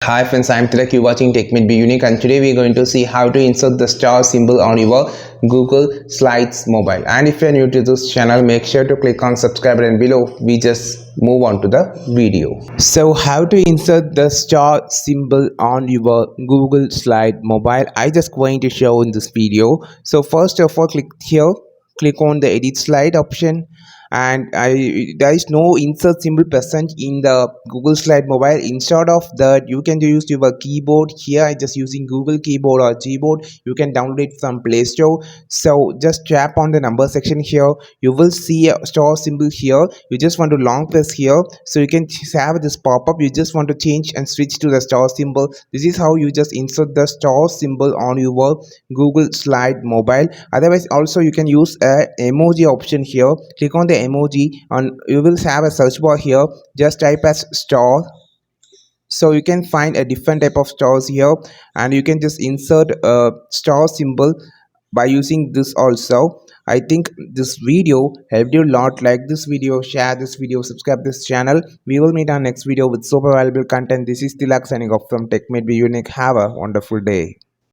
Hi friends, I'm Tilak. You're watching TechMate Be Unique, and today we're going to see how to insert the star symbol on your Google Slides mobile. And if you're new to this channel, make sure to click on subscribe, and below we just move on to the video. So how to insert the star symbol on your Google Slide mobile, I just going to show in this video. So first of all, click on the edit slide option, and there is no insert symbol present in the Google Slide mobile. Instead of that, you can use your keyboard. Here I just using Google keyboard or Gboard. You can download it from Play Store. So just tap on the number section here. You will see a star symbol here. You just want to long press here, so you can have this pop-up. You just want to change and switch to the star symbol. This is how you just insert the star symbol on your Google Slide mobile. Otherwise also you can use a emoji option here. Click on the emoji and you will have a search bar here. Just type as star, so you can find a different type of stars here, and you can just insert a star symbol by using this also. I think this video helped you a lot. Like this video, share this video, subscribe this channel. We will meet our next video with super valuable content. This is Tilak signing off from TechMate Be Unique. Have a wonderful day.